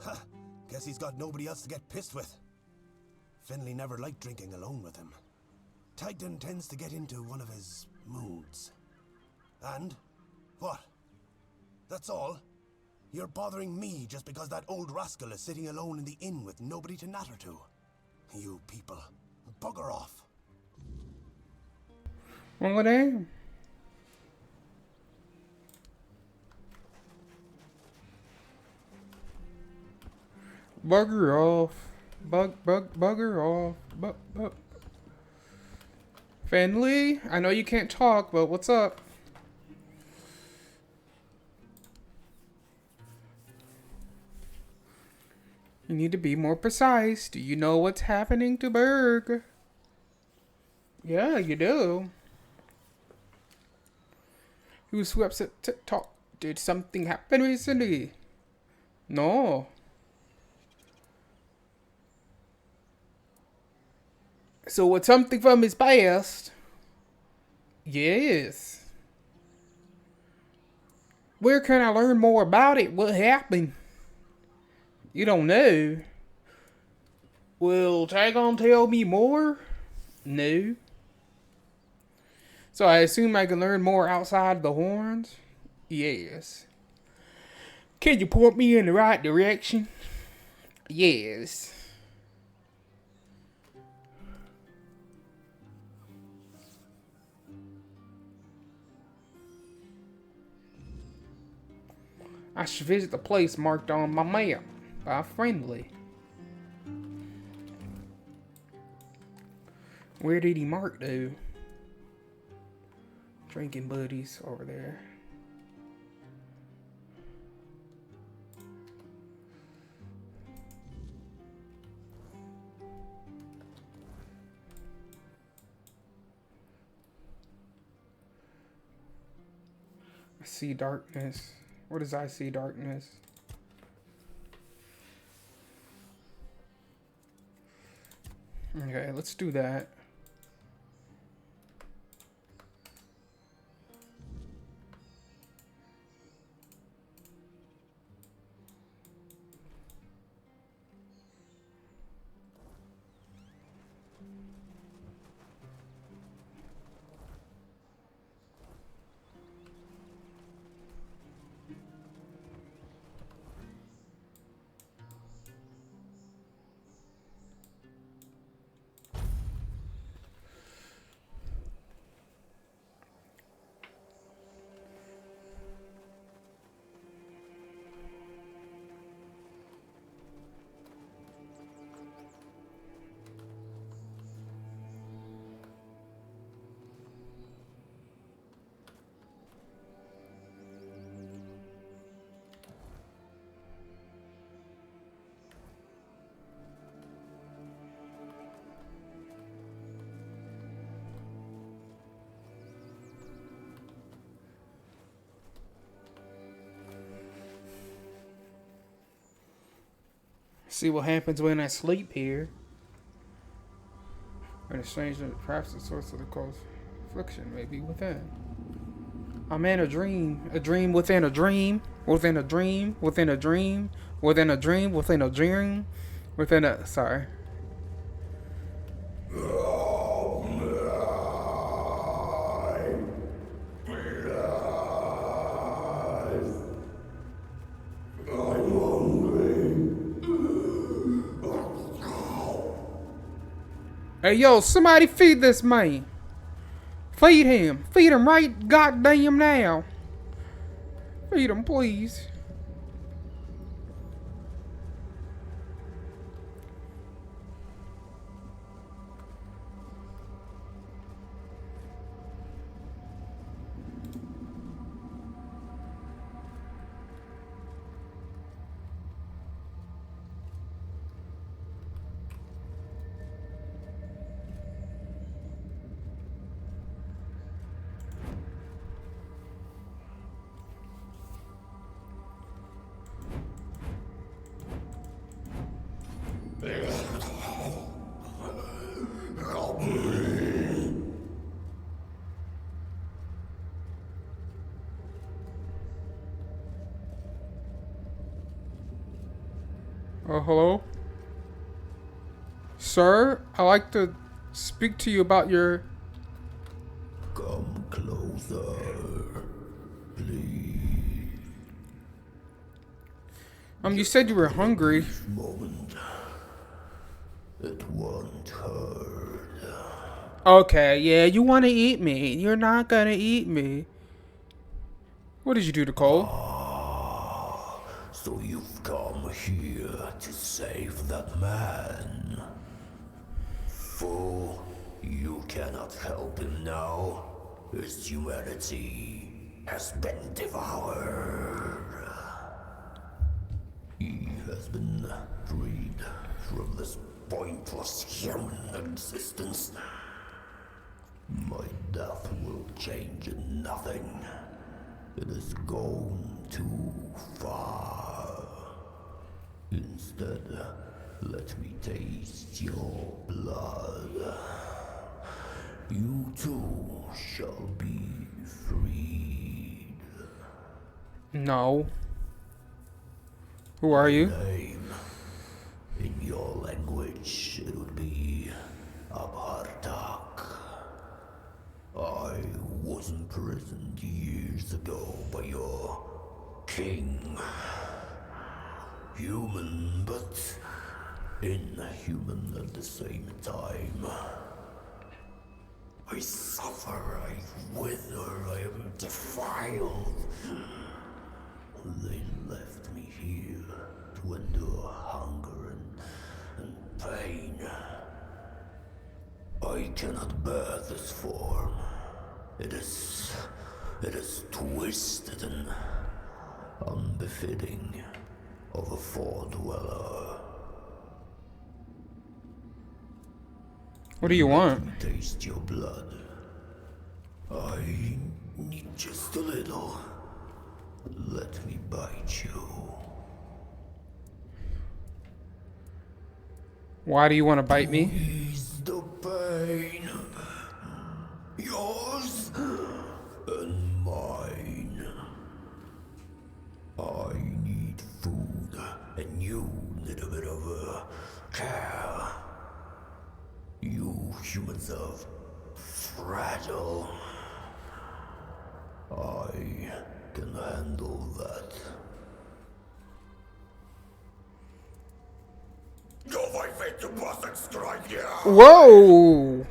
Ha! Guess he's got nobody else to get pissed with. Finley never liked drinking alone with him. Tagden tends to get into one of his moods. And? What? That's all? You're bothering me just because that old rascal is sitting alone in the inn with nobody to natter to. You people, bugger off. Well, damn. Bugger off. Bugger off. Finley, I know you can't talk, but what's up? You need to be more precise. Do you know what's happening to Berg? Yeah, you do. He was upset to talk. Did something happen recently? No. So it's something from his past? Yes. Where can I learn more about it? What happened? You don't know? Will Tagon tell me more? No. So I assume I can learn more outside the horns? Yes. Can you point me in the right direction? Yes. I should visit the place marked on my map by Friendly. Where did he mark to? Drinking buddies over there. I see darkness. What does I see darkness? Okay, let's do that. See what happens when I sleep here. And it's strange that perhaps the source of the cause affliction may be within. I'm in a dream. A dream within a dream. Within a dream. Within a dream. Within a dream. Within a dream. Within a... Sorry. Hey, yo, somebody feed this man. Feed him. Feed him right goddamn now. Feed him, please. Hello? Sir, I'd like to speak to you about your... Come closer, please. You said you were hungry. Brief moment. It won't hurt. Okay, yeah, you want to eat me. You're not gonna eat me. What did you do to Cole? So you've come here to save that man. Fool, you cannot help him now. His humanity has been devoured. He has been freed from this pointless human existence. My death will change nothing. It has gone too far. Instead, let me taste your blood. You too shall be freed. No. Who are you? Name. In your language, it would be Abhartak. I was imprisoned years ago by your king. Human, but inhuman at the same time. I suffer, I wither, I am defiled. They left me here to endure hunger and pain. I cannot bear this form. It is twisted and unbefitting of a four-dweller. What do you want? Let me taste your blood. I need just a little. Let me bite you. Why do you want to bite me? Ease the pain. Yours and mine. I need food, and you need a bit of care. You humans are fragile. I can handle that. Whoa!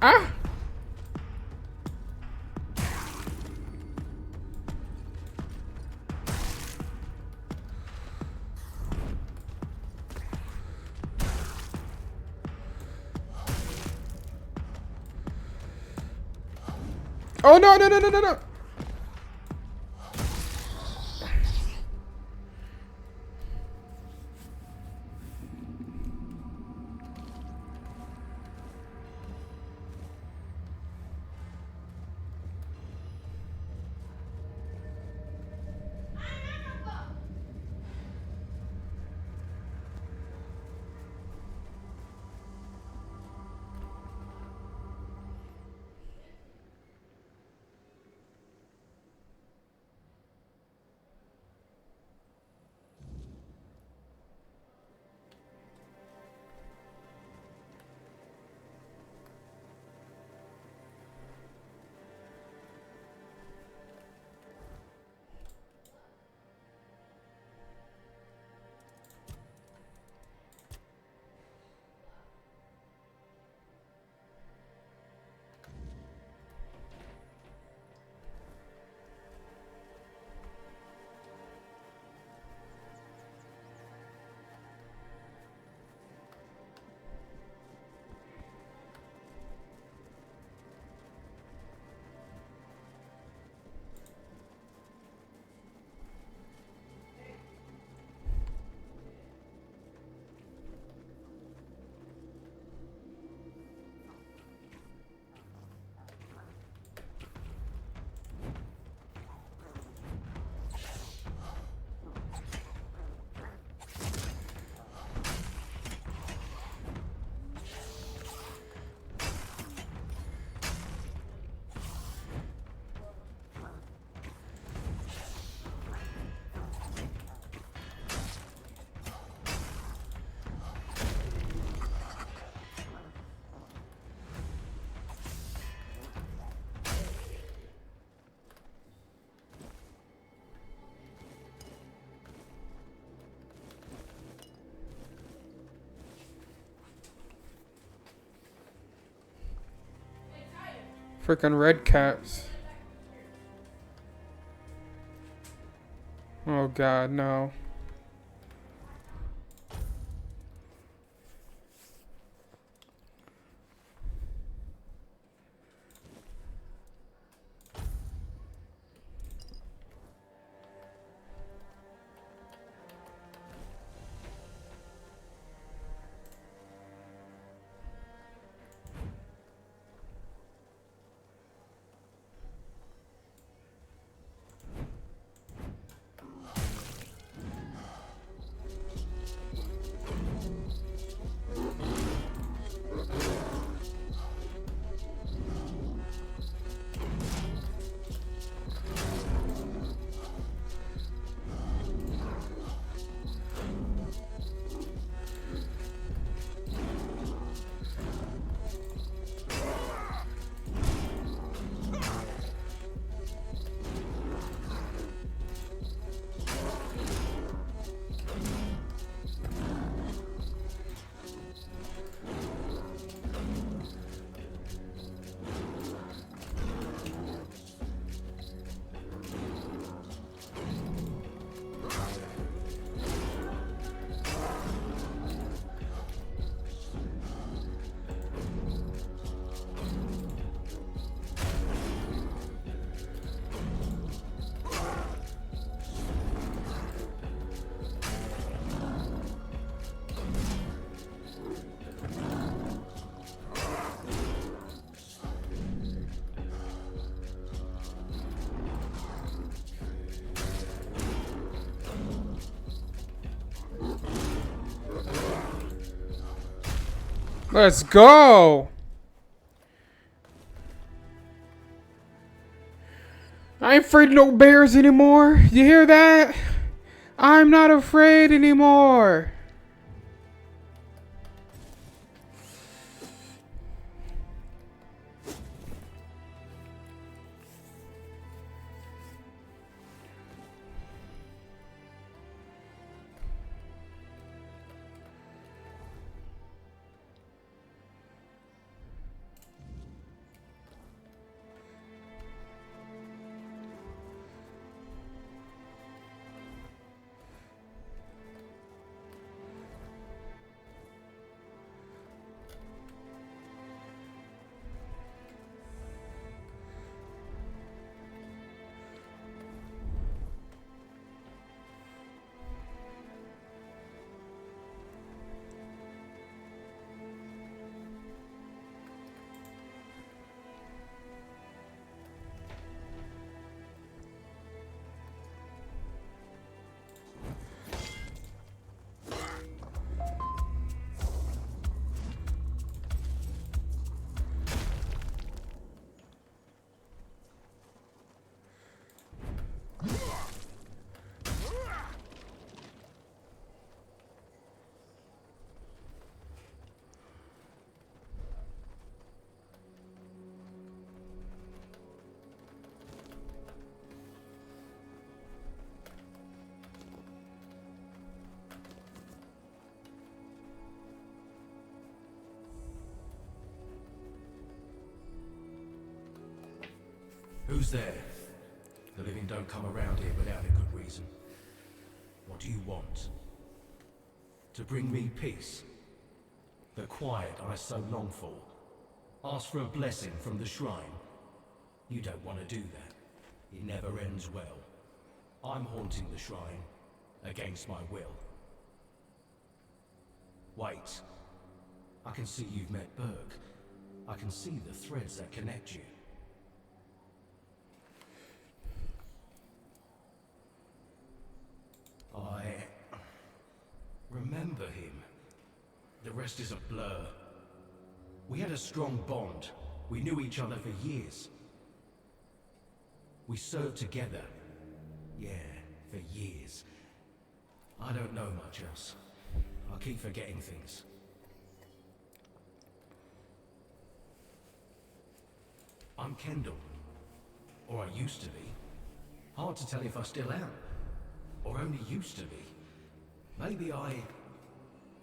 Ah! Oh no no no no no no! Freaking red caps. Oh god, no. Let's go! I ain't afraid of no bears anymore. You hear that? I'm not afraid anymore. Who's there? The living don't come around here without a good reason. What do you want? To bring me peace? The quiet I so long for? Ask for a blessing from the shrine? You don't want to do that. It never ends well. I'm haunting the shrine, against my will. Wait. I can see you've met Berg. I can see the threads that connect you. I remember him. The rest is a blur. We had a strong bond. We knew each other for years. We served together. Yeah, for years. I don't know much else. I keep forgetting things. I'm Kendall. Or I used to be. Hard to tell if I still am. Or only used to be. Maybe I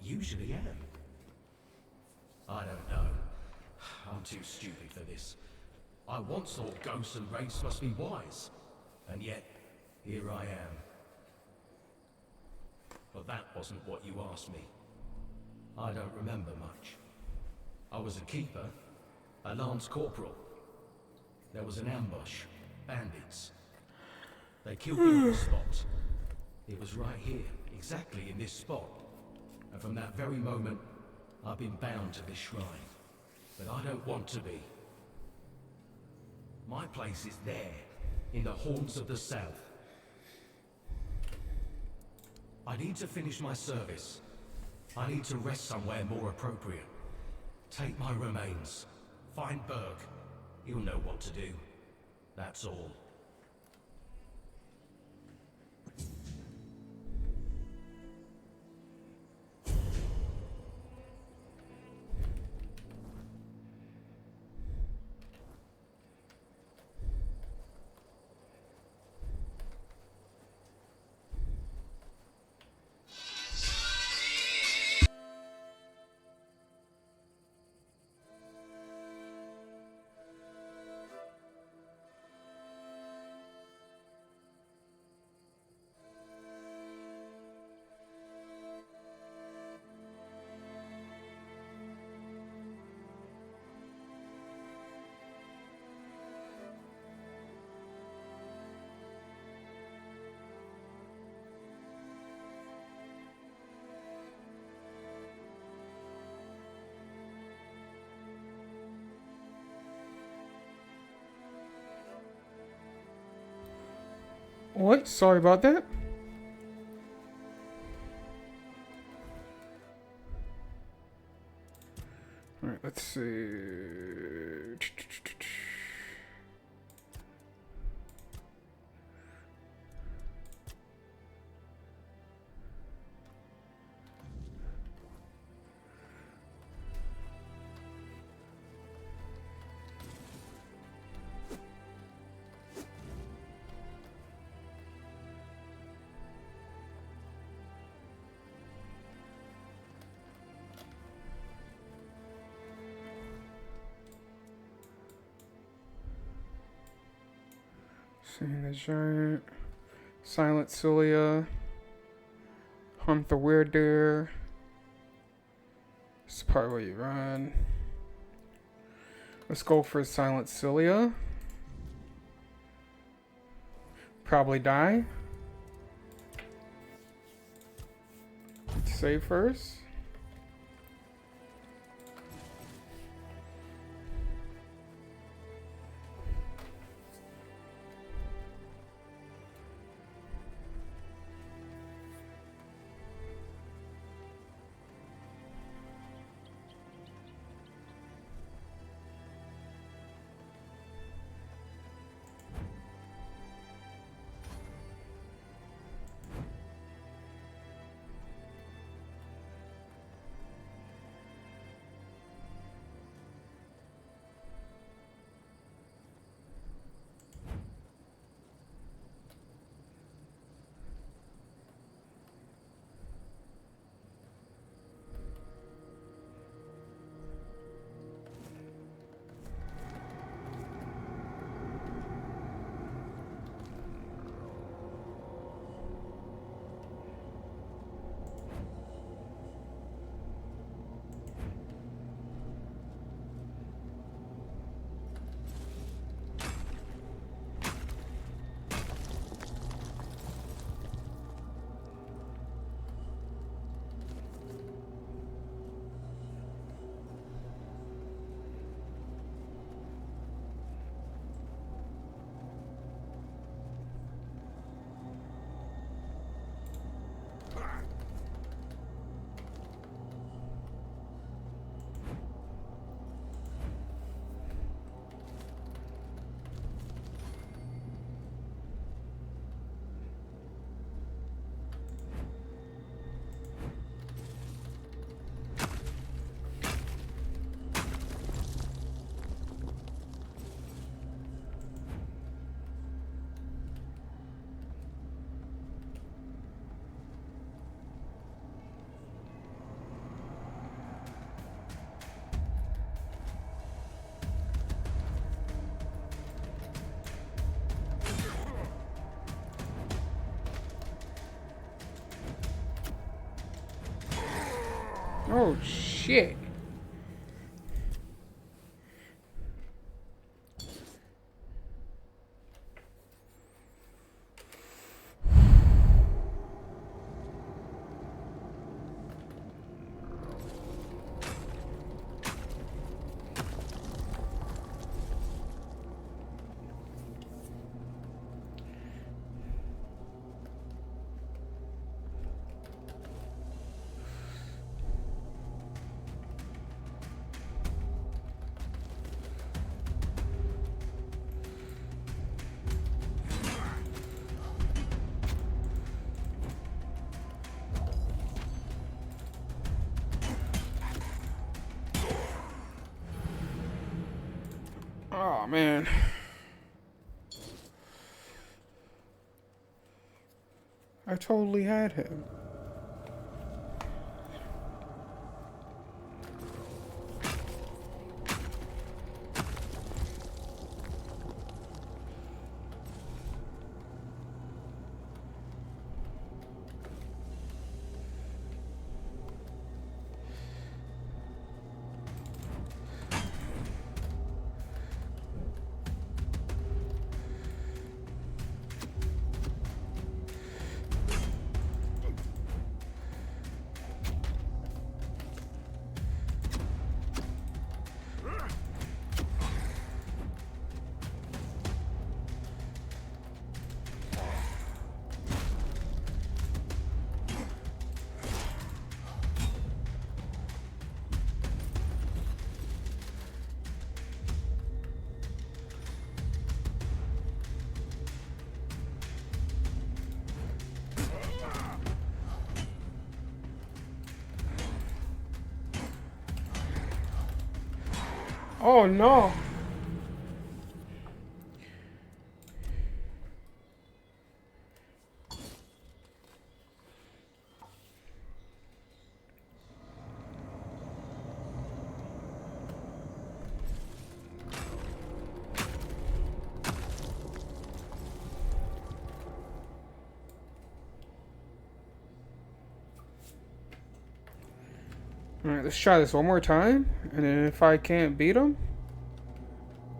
usually am. I don't know. I'm too stupid for this. I once thought ghosts and wraiths must be wise, and yet here I am. But that wasn't what you asked me. I don't remember much. I was a keeper, a lance corporal. There was an ambush, bandits. They killed me on the spot. It was right here, exactly in this spot. And from that very moment, I've been bound to this shrine. But I don't want to be. My place is there, in the haunts of the south. I need to finish my service. I need to rest somewhere more appropriate. Take my remains. Find Berg. He'll know what to do. That's all. What? Sorry about that. Alright, let's see. Seeing the giant, Silent Cilia, Hunt the Weird Deer. This is probably where you run. Let's go for Silent Cilia. Probably die. Save first. Oh shit. Oh man. I totally had him. Oh no. Alright, let's try this one more time. And then if I can't beat him,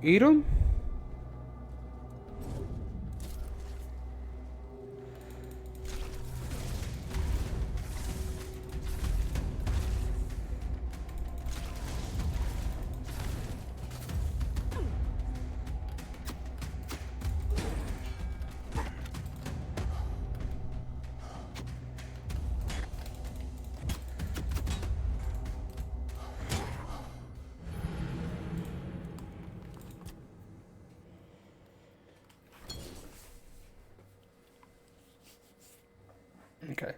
eat him. Okay.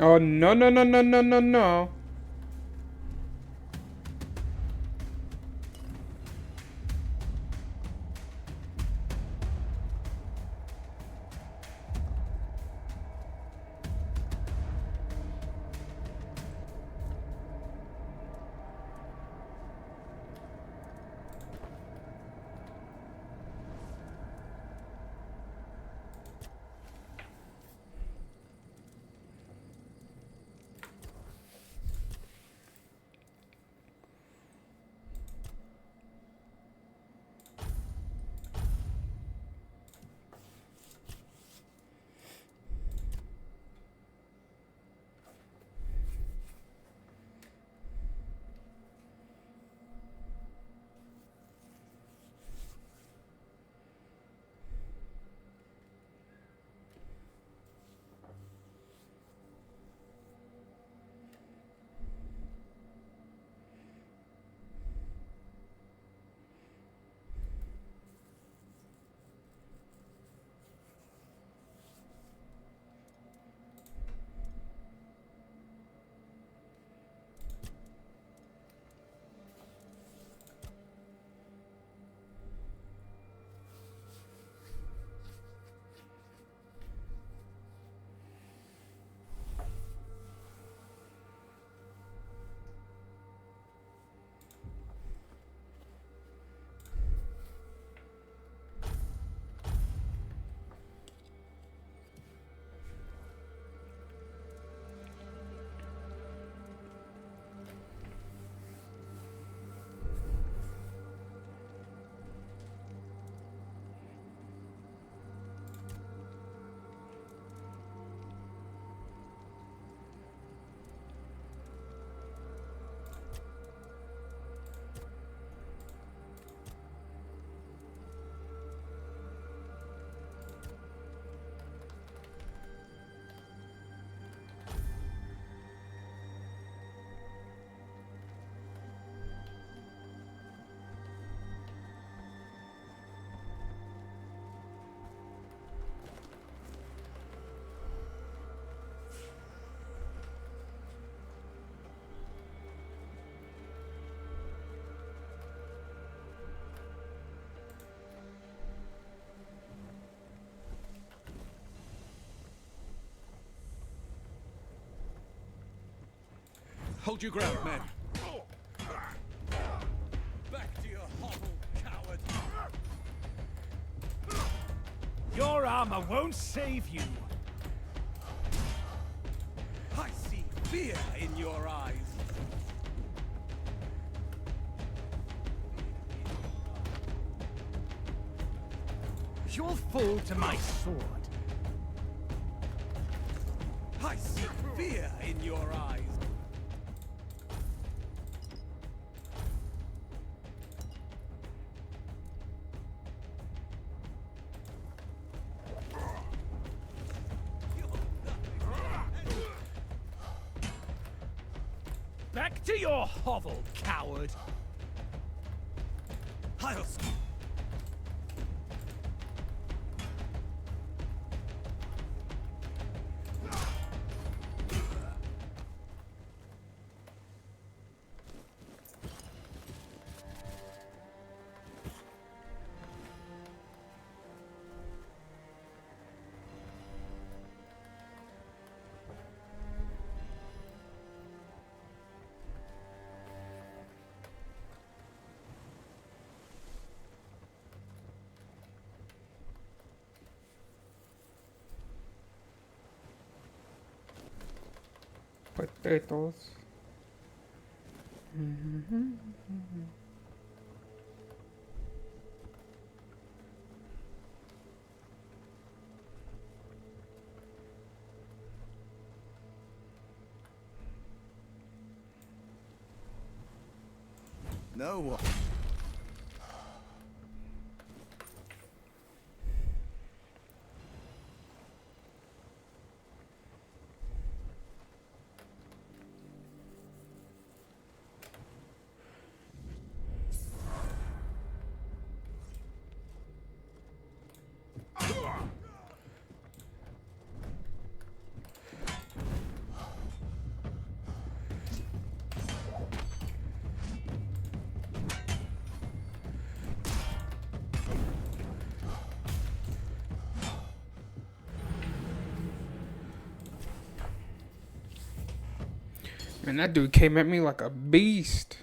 Oh no no no no no no no. Hold your ground, men. Back to your hovel, coward. Your armor won't save you. I see fear in your eyes. You'll fall to my sword. I see fear in your eyes. Back to your hovel, coward. I'll Potatoes. no one. Man, that dude came at me like a beast.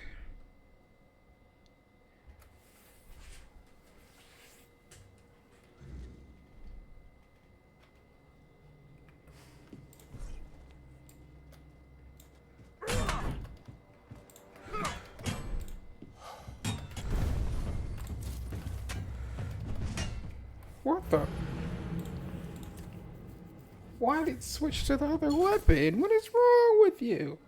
What the? Why did it switch to the other weapon? What is wrong with you?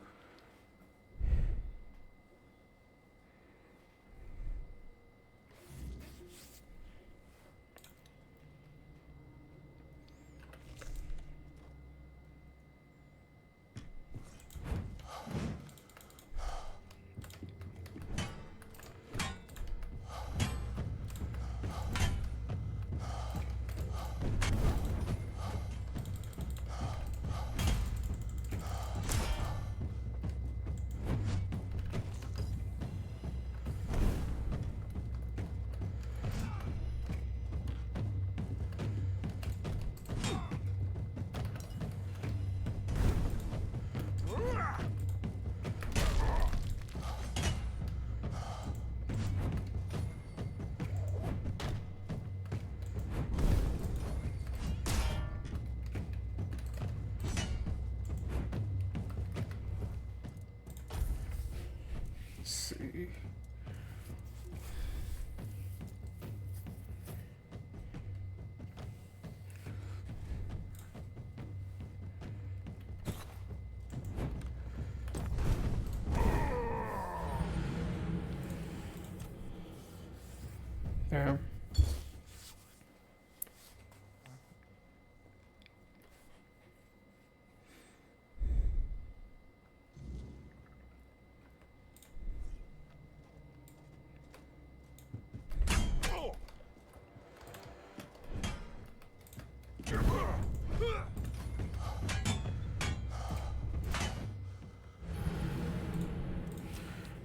Let's see. Damn.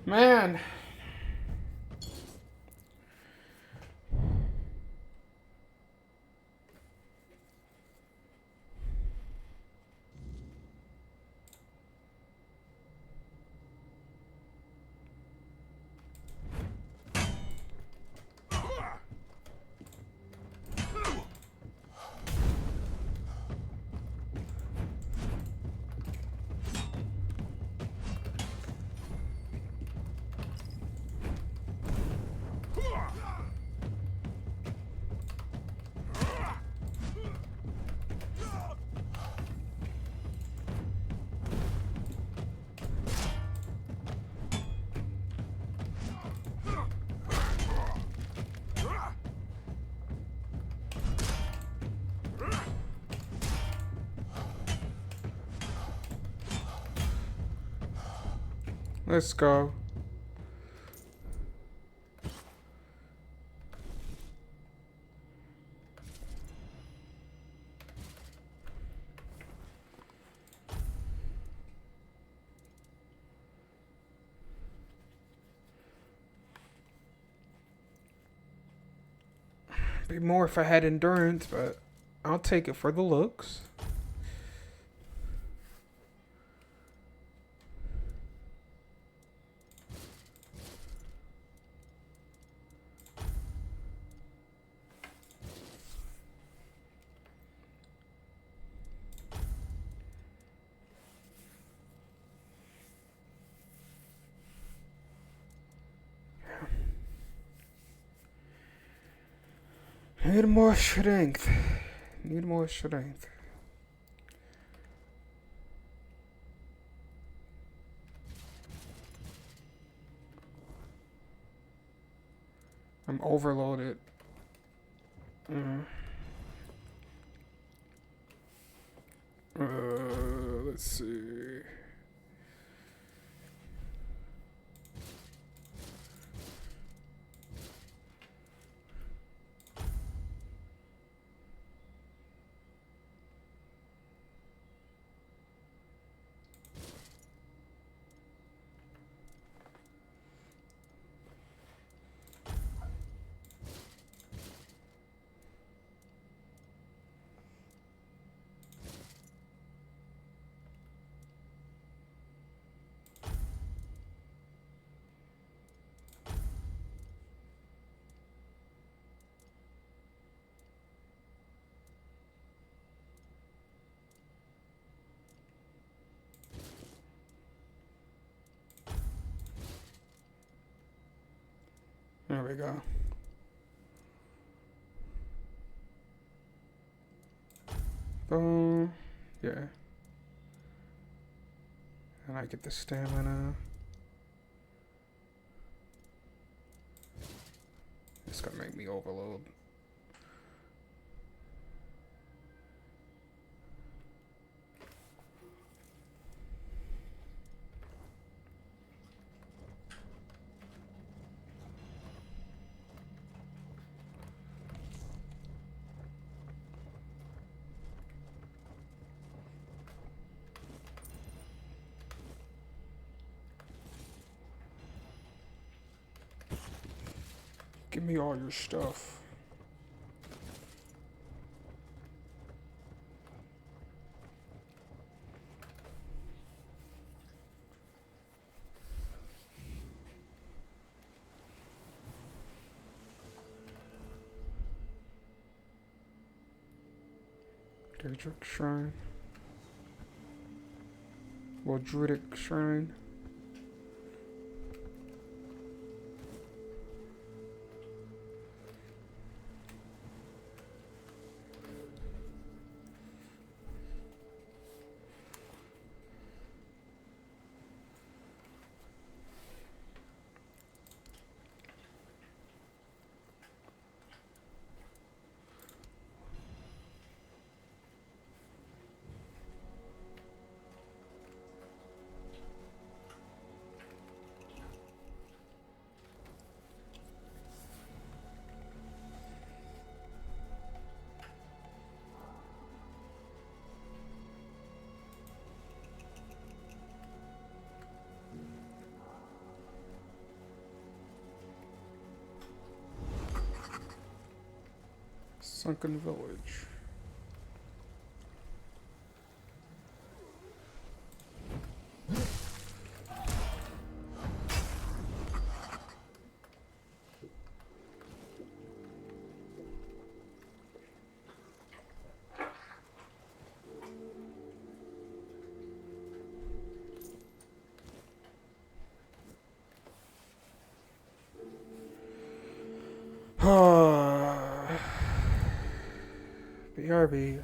Man. Let's go. Be more if I had endurance, but I'll take it for the looks. Need more strength. Need more strength. I'm overloaded. Let's see. There we go. Boom. Yeah. And I get the stamina. It's gonna make me overload. Give me all your stuff. Daedric Shrine. Well, Druidic Shrine. Sunken Village. BRB.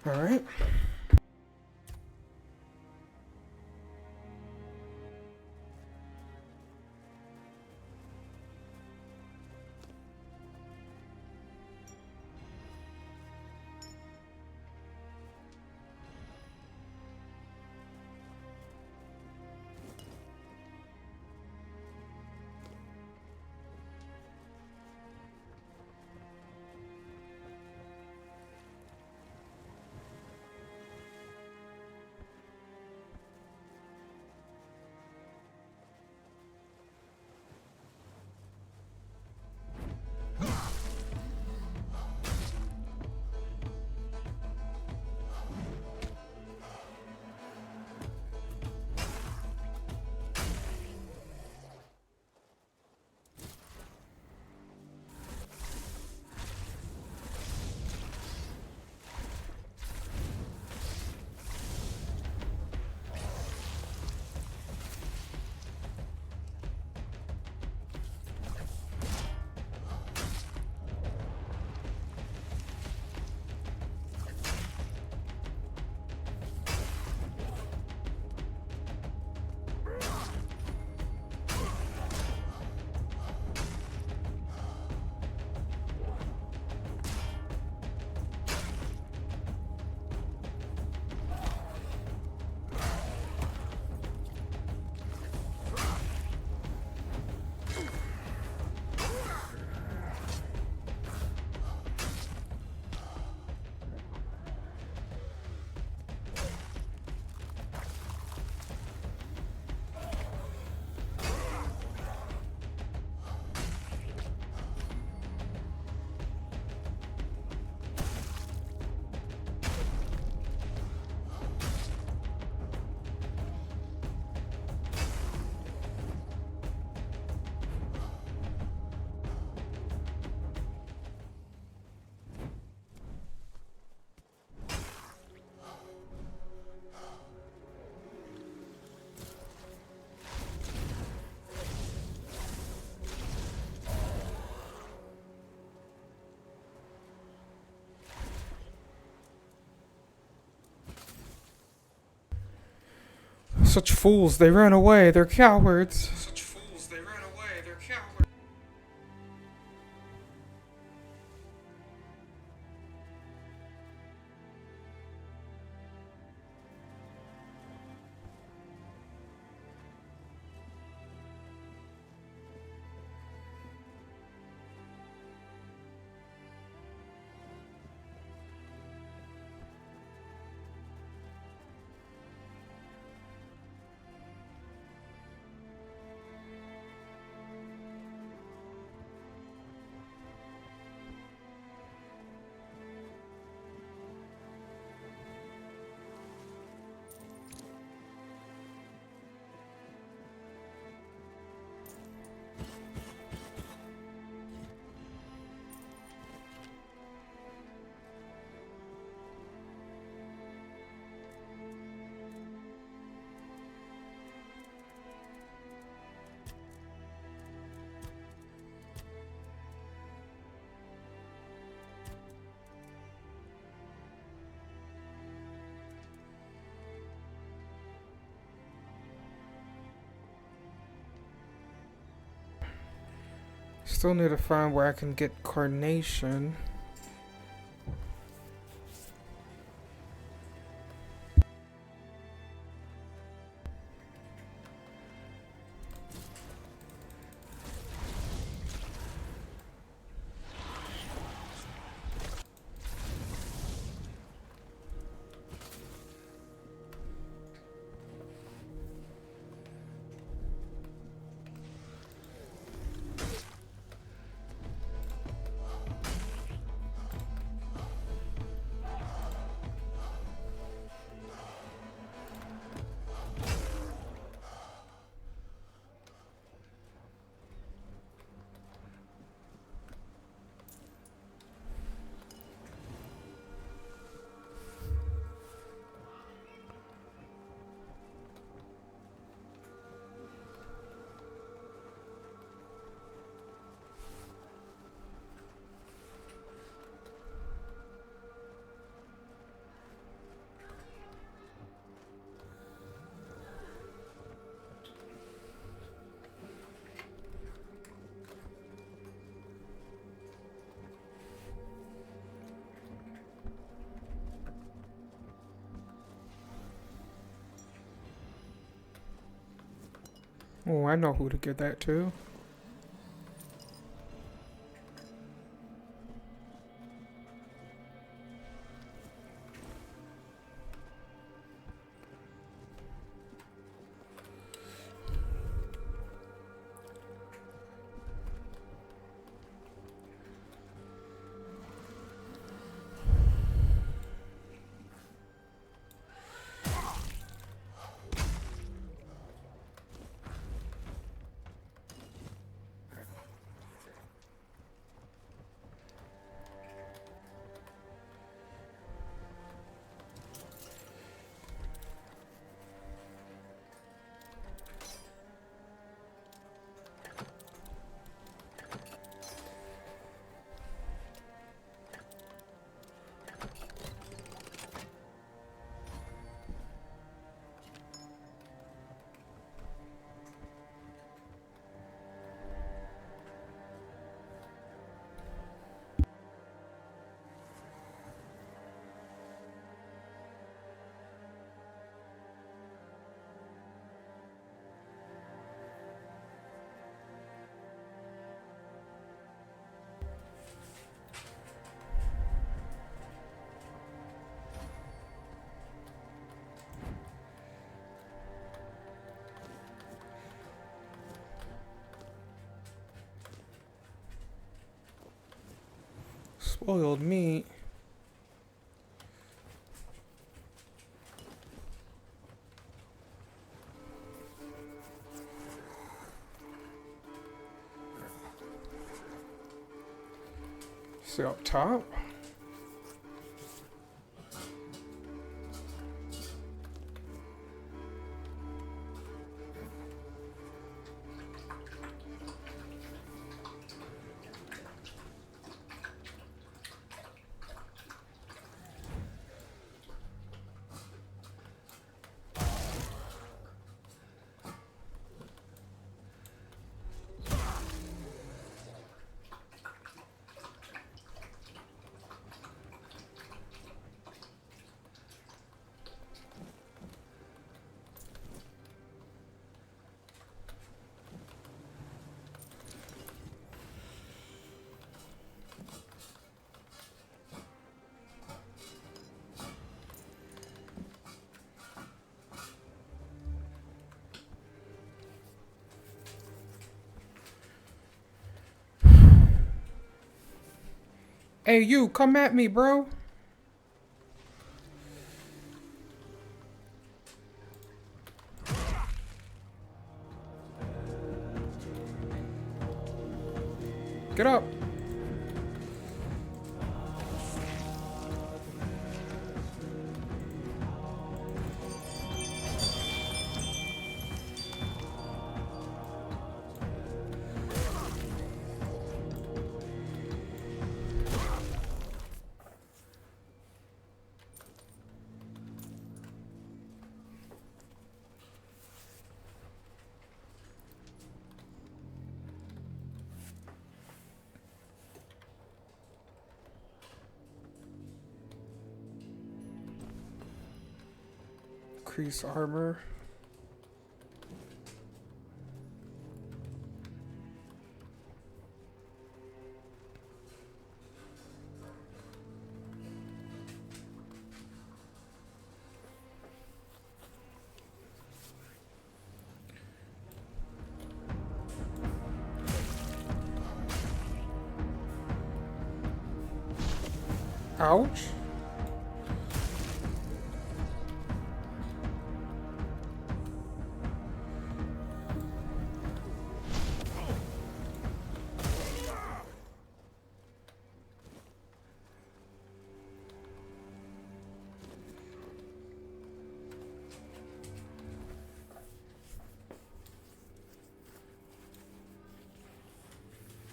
All right. Such fools, they ran away, they're cowards. Such fools, they ran away, they're cowards. Still need to find where I can get carnation. Oh, I know who to get that to. Spoiled meat. See up top? Hey, you, come at me, bro. Get up. Increase armor. Ouch.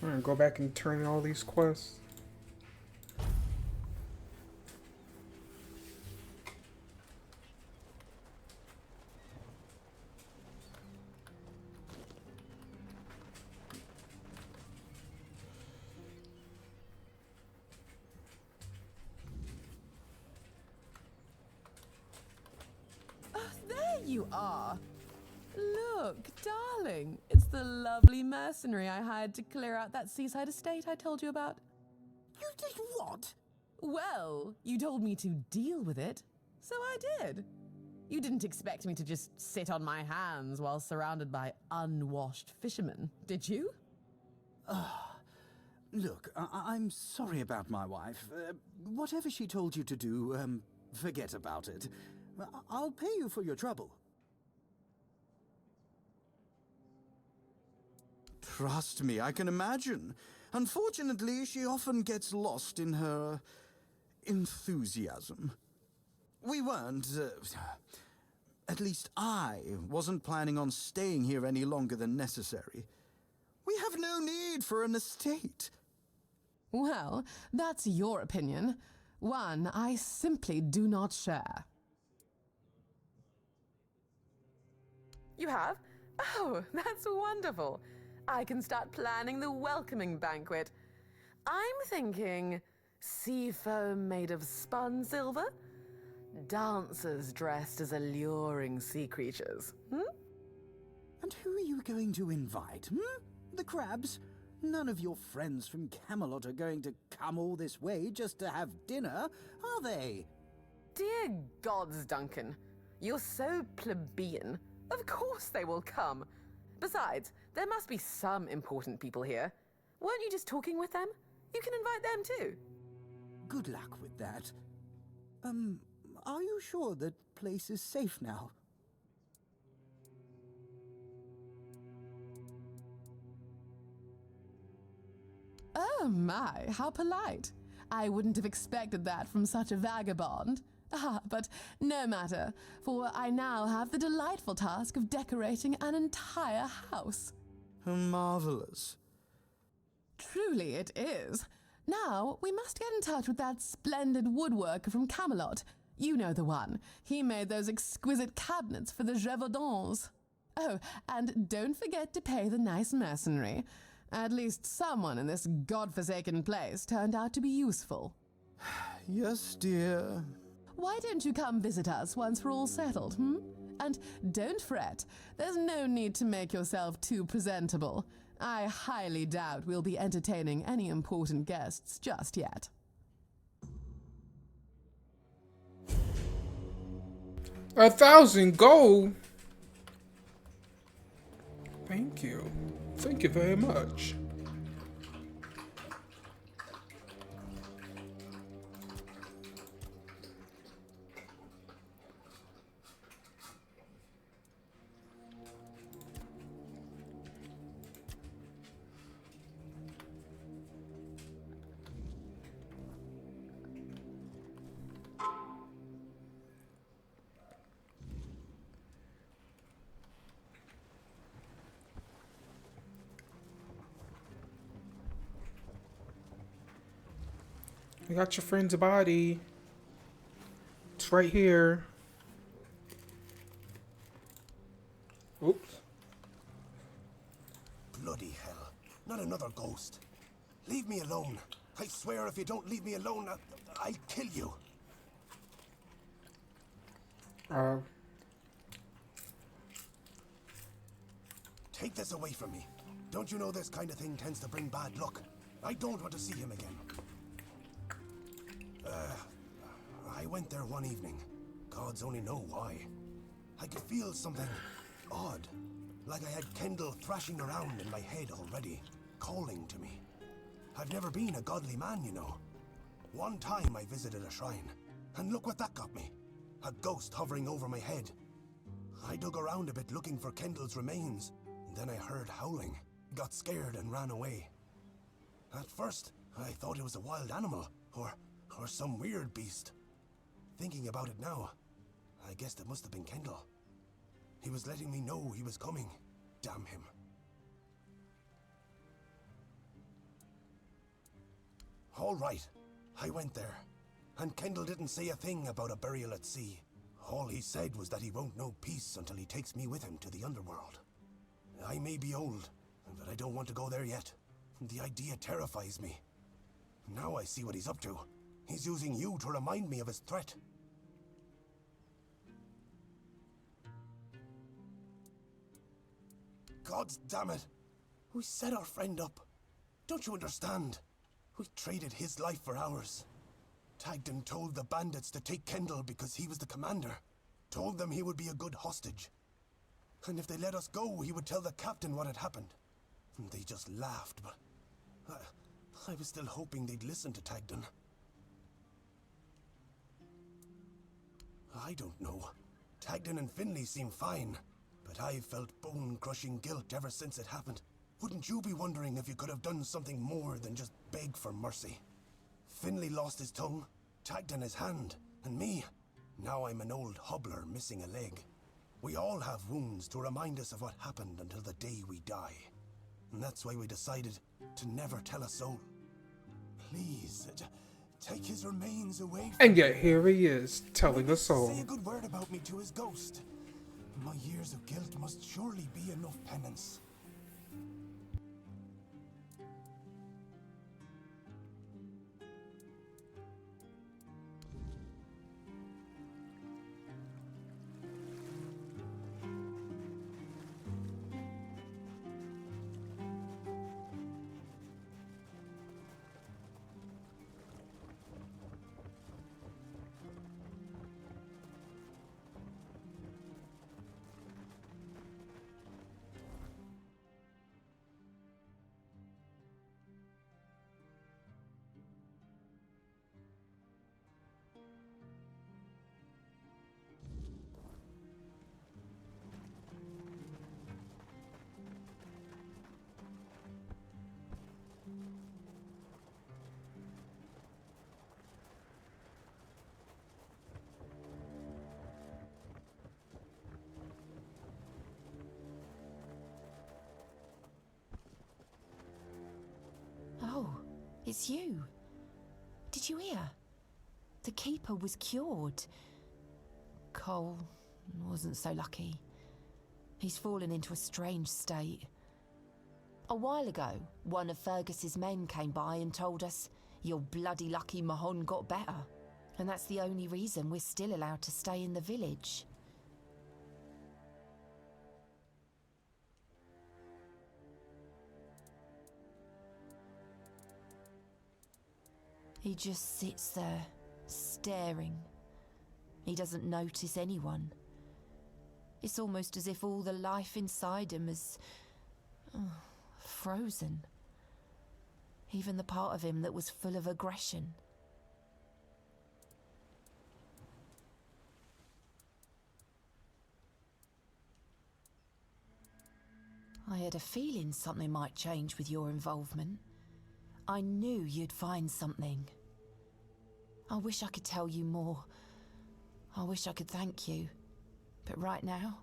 I'm gonna go back and turn in all these quests. Oh, there you are. Look, darling, it's the lovely mercenary I hired to clear out that seaside estate I told you about. You did what? Well, you told me to deal with it, so I did. You didn't expect me to just sit on my hands while surrounded by unwashed fishermen, did you? Look, I'm sorry about my wife. Whatever she told you to do, forget about it. I'll pay you for your trouble. Trust me, I can imagine. Unfortunately, she often gets lost in her enthusiasm. We weren't, at least I wasn't planning on staying here any longer than necessary. We have no need for an estate. Well, that's your opinion. One I simply do not share. You have? Oh, that's wonderful. I can start planning the welcoming banquet. I'm thinking sea foam made of spun silver, dancers dressed as alluring sea creatures. And who are you going to invite, The crabs? None of your friends from Camelot are going to come all this way just to have dinner, are they? Dear gods, Duncan, you're so plebeian. Of course they will come. Besides, there must be some important people here. Weren't you just talking with them? You can invite them too. Good luck with that. Are you sure that place is safe now? Oh my, how polite. I wouldn't have expected that from such a vagabond. But no matter, for I now have the delightful task of decorating an entire house. Marvelous. Truly it is. Now, we must get in touch with that splendid woodworker from Camelot. You know the one. He made those exquisite cabinets for the Gévaudan. Oh, and don't forget to pay the nice mercenary. At least someone in this godforsaken place turned out to be useful. Yes, dear. Why don't you come visit us once we're all settled, And don't fret. There's no need to make yourself too presentable. I highly doubt we'll be entertaining any important guests just yet. 1,000 gold. Thank you. Thank you very much. I got your friend's body. It's right here. Oops. Bloody hell. Not another ghost. Leave me alone. I swear if you don't leave me alone, I'll kill you. Take this away from me. Don't you know this kind of thing tends to bring bad luck? I don't want to see him again. I went there one evening. Gods only know why. I could feel something odd. Like I had Kendall thrashing around in my head already, calling to me. I've never been a godly man, you know. One time I visited a shrine, and look what that got me. A ghost hovering over my head. I dug around a bit looking for Kendall's remains, and then I heard howling, got scared and ran away. At first, I thought it was a wild animal, or some weird beast. Thinking about it now, I guessed it must have been Kendall. He was letting me know he was coming. Damn him. All right, I went there, and Kendall didn't say a thing about a burial at sea. All he said was that he won't know peace until he takes me with him to the underworld. I may be old, but I don't want to go there yet. The idea terrifies me. Now I see what he's up to. He's using you to remind me of his threat. God's damn it! We set our friend up. Don't you understand? We traded his life for ours. Tagden told the bandits to take Kendall because he was the commander. Told them he would be a good hostage. And if they let us go, he would tell the captain what had happened. And they just laughed, but I was still hoping they'd listen to Tagden. I don't know. Tagden and Finley seem fine, but I've felt bone-crushing guilt ever since it happened. Wouldn't you be wondering if you could have done something more than just beg for mercy? Finley lost his tongue, Tagden his hand, and me. Now I'm an old hobbler missing a leg. We all have wounds to remind us of what happened until the day we die. And that's why we decided to never tell a soul. Please, take his remains away from And yet here he is, telling us all. Say a good word about me to his ghost. My years of guilt must surely be enough penance. Oh, it's you. Did you hear? The keeper was cured. Cole wasn't so lucky. He's fallen into a strange state. A while ago, one of Fergus's men came by and told us, "You're bloody lucky Mahon got better." And that's the only reason we're still allowed to stay in the village. He just sits there, staring. He doesn't notice anyone. It's almost as if all the life inside him is frozen. Even the part of him that was full of aggression. I had a feeling something might change with your involvement. I knew you'd find something. I wish I could tell you more. I wish I could thank you. But right now,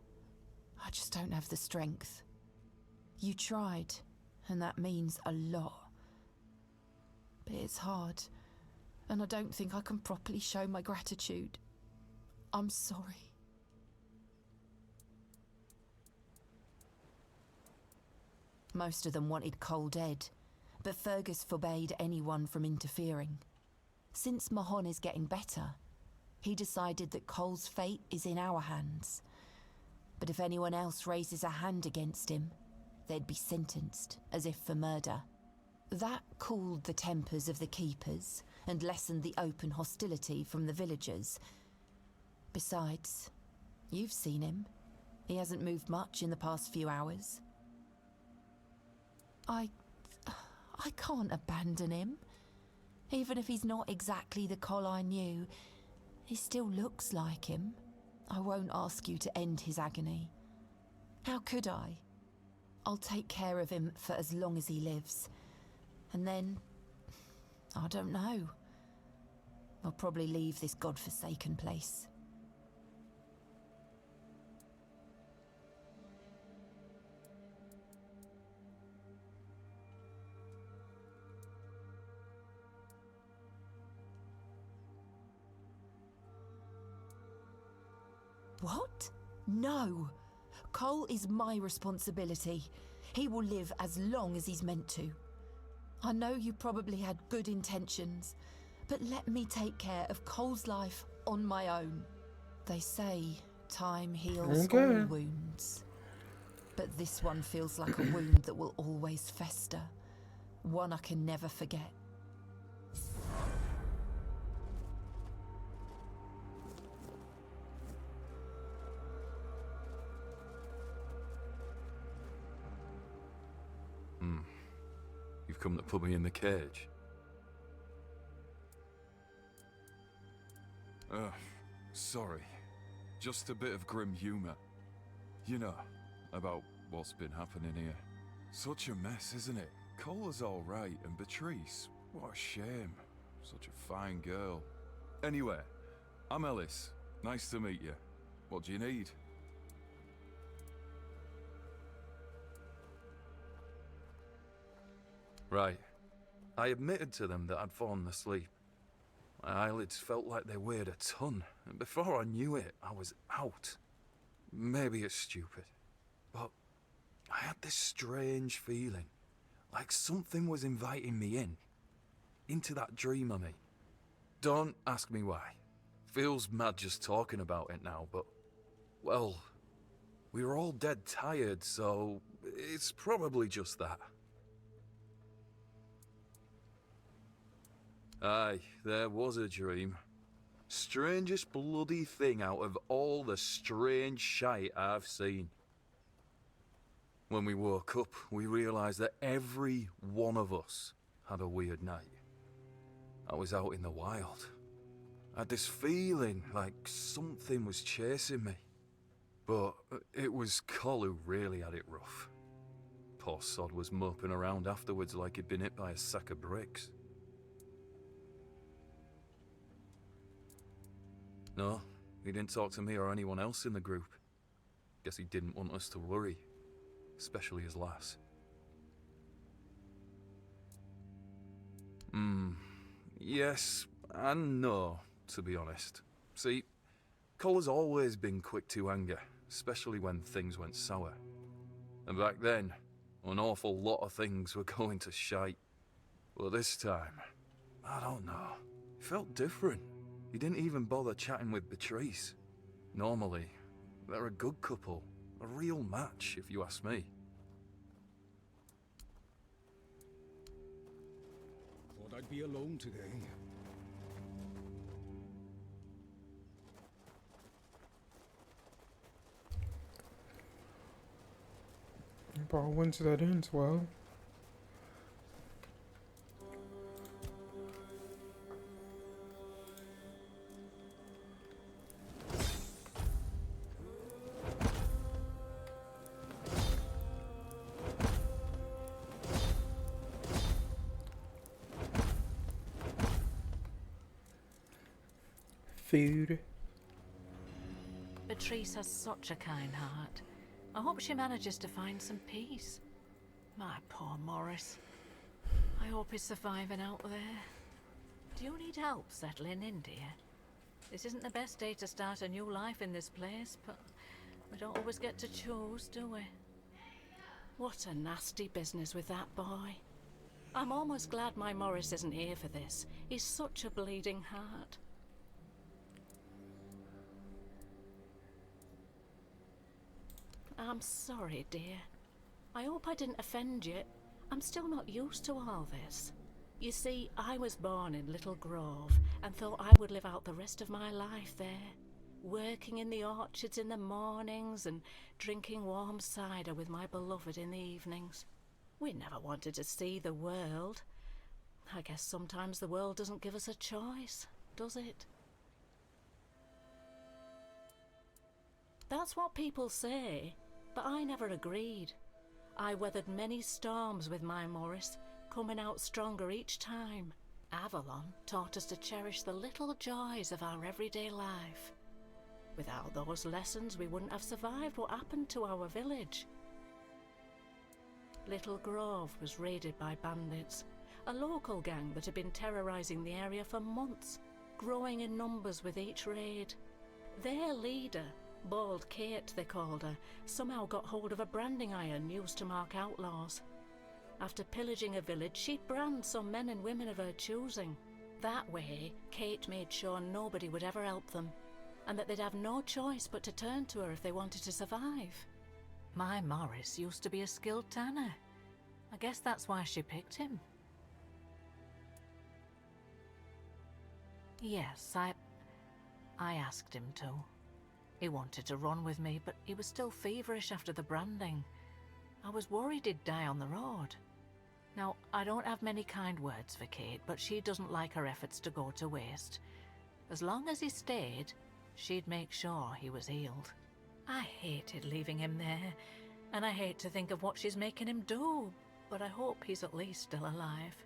I just don't have the strength. You tried, and that means a lot. But it's hard, and I don't think I can properly show my gratitude. I'm sorry. Most of them wanted Cole dead, but Fergus forbade anyone from interfering. Since Mahon is getting better, he decided that Cole's fate is in our hands. But if anyone else raises a hand against him, they'd be sentenced, as if for murder. That cooled the tempers of the keepers and lessened the open hostility from the villagers. Besides, you've seen him. He hasn't moved much in the past few hours. I can't abandon him. Even if he's not exactly the Cole I knew, he still looks like him. I won't ask you to end his agony. How could I? I'll take care of him for as long as he lives. And then, I don't know. I'll probably leave this godforsaken place. What? No! Cole is my responsibility. He will live as long as he's meant to. I know you probably had good intentions, but let me take care of Cole's life on my own. They say time heals all wounds. But this one feels like a wound that will always fester. One I can never forget. You've come to put me in the cage. Sorry. Just a bit of grim humour. You know, about what's been happening here. Such a mess, isn't it? Cola's alright, and Beatrice, what a shame. Such a fine girl. Anyway, I'm Ellis. Nice to meet you. What do you need? Right. I admitted to them that I'd fallen asleep. My eyelids felt like they weighed a ton, and before I knew it, I was out. Maybe it's stupid, but I had this strange feeling, like something was inviting me into that dream of me. Don't ask me why. Feels mad just talking about it now, but, well, we were all dead tired, so it's probably just that. Aye, there was a dream. Strangest bloody thing out of all the strange shite I've seen. When we woke up, we realised that every one of us had a weird night. I was out in the wild. I had this feeling like something was chasing me. But it was Col who really had it rough. Poor sod was moping around afterwards like he'd been hit by a sack of bricks. No, he didn't talk to me or anyone else in the group. Guess he didn't want us to worry, especially his lass. Yes and no, to be honest. See, Cole has always been quick to anger, especially when things went sour. And back then, an awful lot of things were going to shite. But this time, I don't know, it felt different. He didn't even bother chatting with Beatrice. Normally, they're a good couple. A real match, if you ask me. Thought I'd be alone today. But once that ends, well. Food. Beatrice has such a kind heart. I hope she manages to find some peace. My poor Morris. I hope he's surviving out there. Do you need help settling in, dear? This isn't the best day to start a new life in this place, but we don't always get to choose, do we? What a nasty business with that boy. I'm almost glad my Morris isn't here for this. He's such a bleeding heart. I'm sorry, dear. I hope I didn't offend you. I'm still not used to all this. You see, I was born in Little Grove and thought I would live out the rest of my life there, working in the orchards in the mornings and drinking warm cider with my beloved in the evenings. We never wanted to see the world. I guess sometimes the world doesn't give us a choice, does it? That's what people say, but I never agreed. I weathered many storms with my Morris, coming out stronger each time. Avalon taught us to cherish the little joys of our everyday life. Without those lessons, we wouldn't have survived what happened to our village. Little Grove was raided by bandits, a local gang that had been terrorizing the area for months, growing in numbers with each raid. Their leader, Bald Kate they called her, somehow got hold of a branding iron used to mark outlaws. After pillaging a village, she'd brand some men and women of her choosing. That way, Kate made sure nobody would ever help them, and that they'd have no choice but to turn to her if they wanted to survive. My Morris used to be a skilled tanner. I guess that's why she picked him. Yes, I asked him to. He wanted to run with me, but he was still feverish after the branding. I was worried he'd die on the road. Now, I don't have many kind words for Kate, but she doesn't like her efforts to go to waste. As long as he stayed, she'd make sure he was healed. I hated leaving him there, and I hate to think of what she's making him do, but I hope he's at least still alive.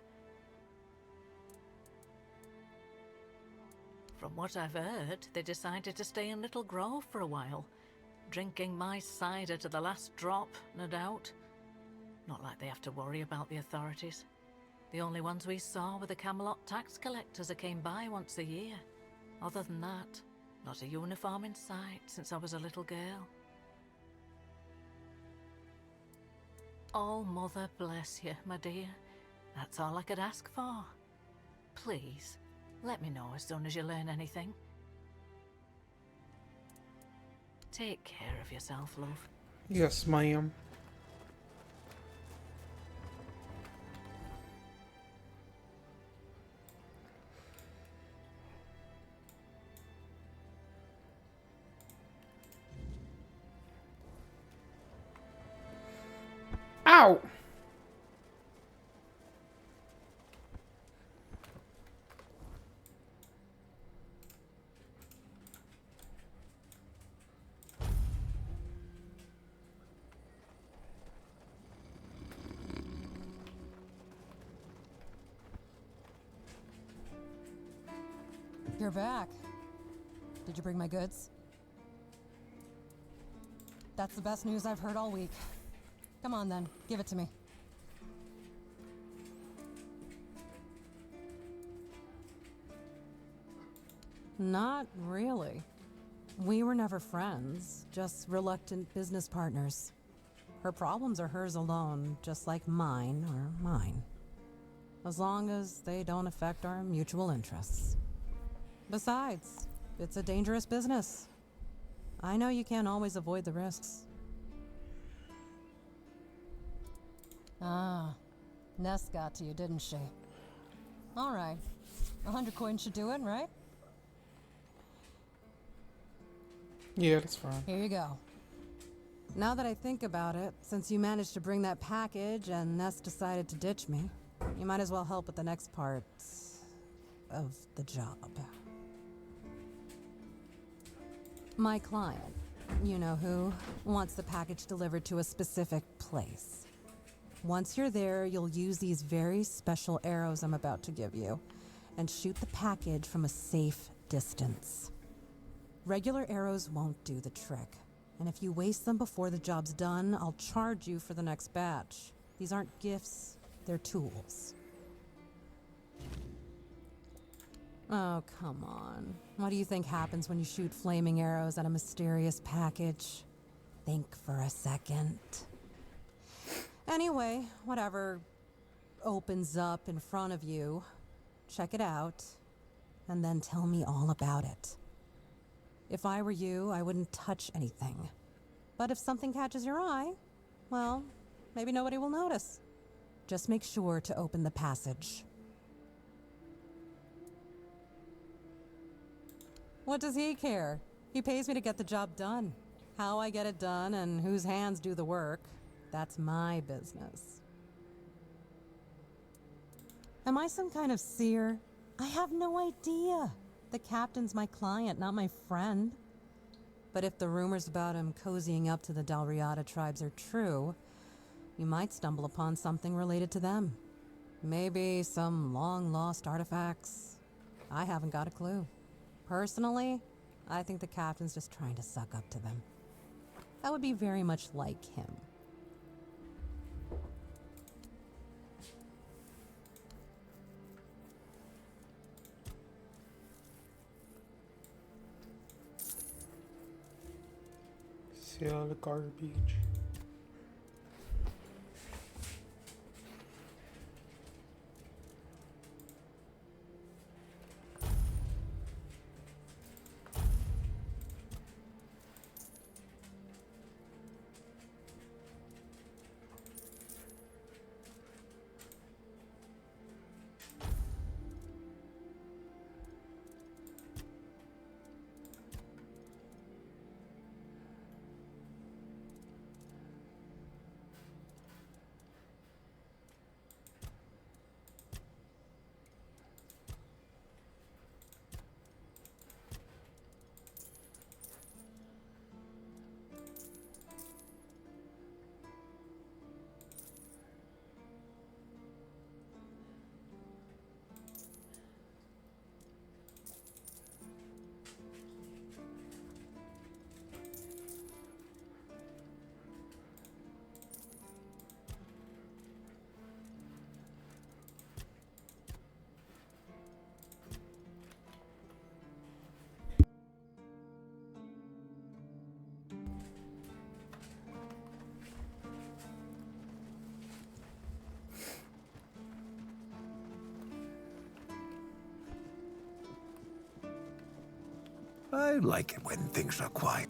From what I've heard, they decided to stay in Little Grove for a while, drinking my cider to the last drop, no doubt. Not like they have to worry about the authorities. The only ones we saw were the Camelot tax collectors who came by once a year. Other than that, not a uniform in sight since I was a little girl. Oh, Mother bless you, my dear. That's all I could ask for. Please, let me know as soon as you learn anything. Take care of yourself, love. Yes, ma'am. Ow! You're back. Did you bring my goods? That's the best news I've heard all week. Come on then, give it to me. Not really. We were never friends, just reluctant business partners. Her problems are hers alone, just like mine are mine. As long as they don't affect our mutual interests. Besides, it's a dangerous business. I know you can't always avoid the risks. Ah, Ness got to you, didn't she? All right, 100 coins should do it, right? Yeah, that's fine. Here you go. Now that I think about it, since you managed to bring that package and Ness decided to ditch me, you might as well help with the next part of the job. My client, you know who, wants the package delivered to a specific place. Once you're there, you'll use these very special arrows I'm about to give you and shoot the package from a safe distance. Regular arrows won't do the trick, and if you waste them before the job's done, I'll charge you for the next batch. These aren't gifts, they're tools. Oh, come on. What do you think happens when you shoot flaming arrows at a mysterious package? Think for a second. Anyway, whatever opens up in front of you, check it out, and then tell me all about it. If I were you, I wouldn't touch anything. But if something catches your eye, well, maybe nobody will notice. Just make sure to open the passage. What does he care? He pays me to get the job done. How I get it done and whose hands do the work, that's my business. Am I some kind of seer? I have no idea. The captain's my client, not my friend. But if the rumors about him cozying up to the Dalriada tribes are true, you might stumble upon something related to them. Maybe some long-lost artifacts. I haven't got a clue. Personally, I think the captain's just trying to suck up to them. That would be very much like him. Sell the garbage. I like it when things are quiet.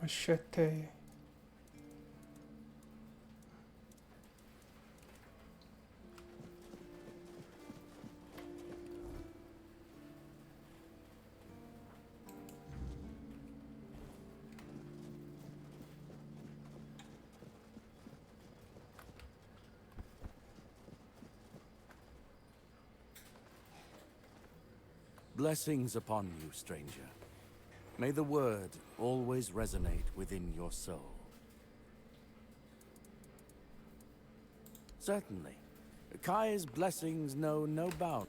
Machete. Blessings upon you, stranger. May the word always resonate within your soul. Certainly. Kai's blessings know no bound.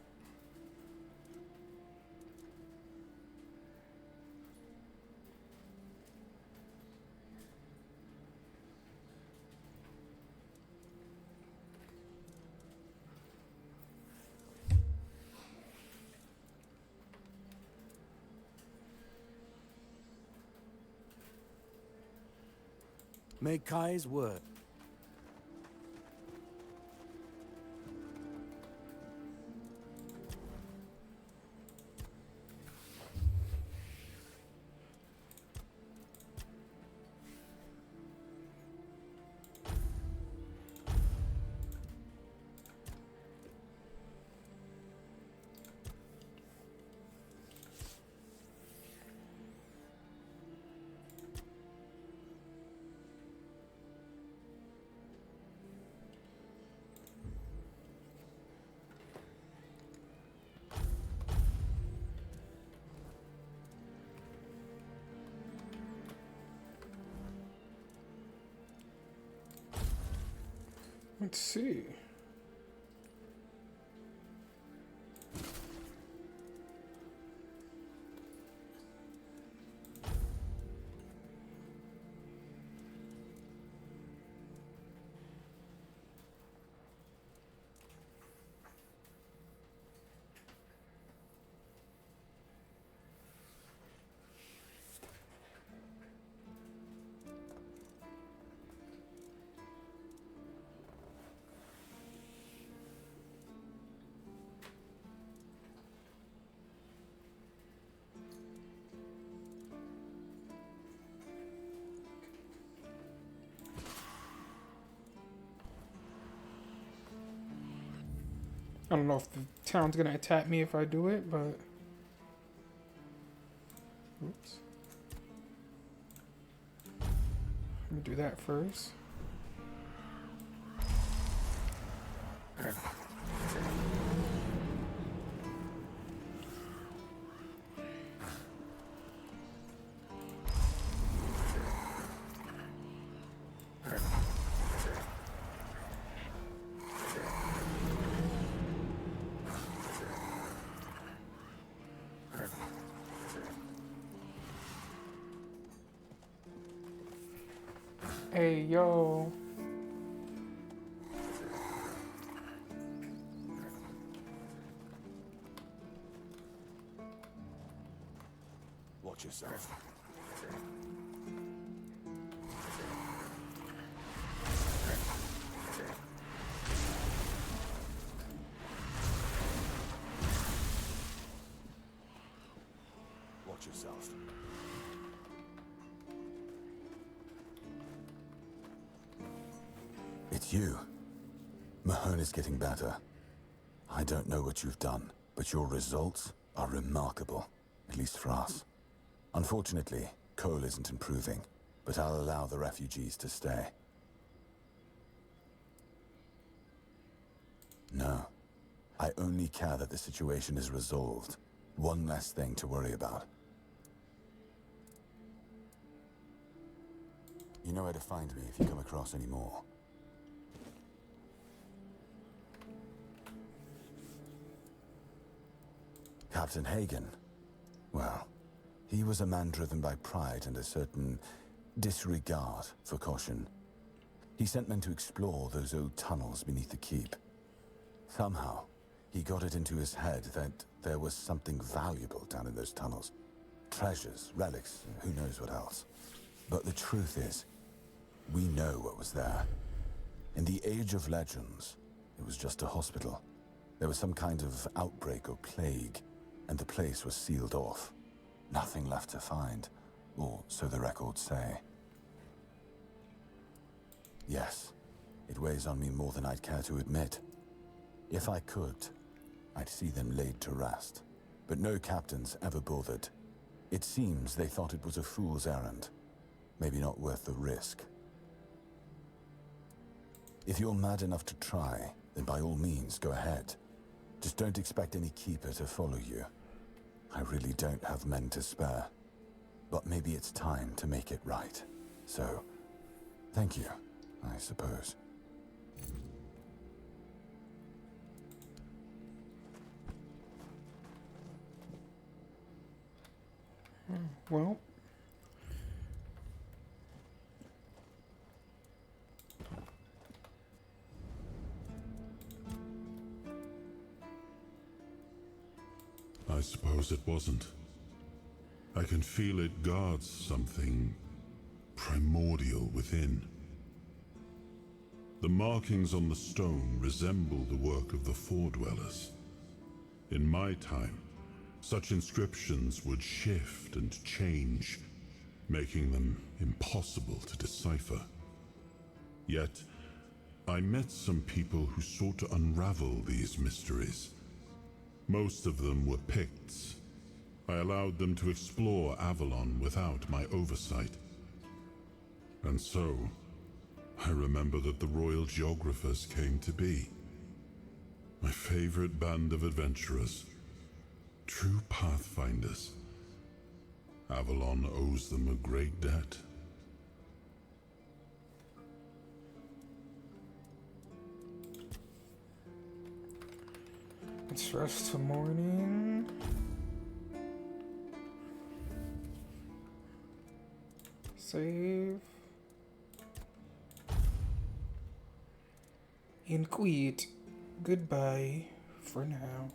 May Kai's word. Let's see. I don't know if the town's gonna attack me if I do it, but... Oops. Let me do that first. Hey, yo. Watch yourself. Watch yourself. It's you. Mahone is getting better. I don't know what you've done, but your results are remarkable, at least for us. Unfortunately, Cole isn't improving, but I'll allow the refugees to stay. No. I only care that the situation is resolved. One less thing to worry about. You know where to find me if you come across any more. Captain Hagen. Well, he was a man driven by pride and a certain disregard for caution. He sent men to explore those old tunnels beneath the keep. Somehow, he got it into his head that there was something valuable down in those tunnels. Treasures, relics, who knows what else. But the truth is, we know what was there. In the Age of Legends, it was just a hospital. There was some kind of outbreak or plague, and the place was sealed off. Nothing left to find, or so the records say. Yes, it weighs on me more than I'd care to admit. If I could, I'd see them laid to rest. But no captains ever bothered. It seems they thought it was a fool's errand. Maybe not worth the risk. If you're mad enough to try, then by all means, go ahead. Just don't expect any keeper to follow you. I really don't have men to spare. But maybe it's time to make it right. So, thank you, I suppose. Well, I suppose it wasn't. I can feel it guards something primordial within. The markings on the stone resemble the work of the Foredwellers. In my time, such inscriptions would shift and change, making them impossible to decipher. Yet, I met some people who sought to unravel these mysteries. Most of them were Picts. I allowed them to explore Avalon without my oversight. And so, I remember that the royal geographers came to be. My favorite band of adventurers. True pathfinders. Avalon owes them a great debt. it's rest till morning. Save. And quit. Goodbye for now.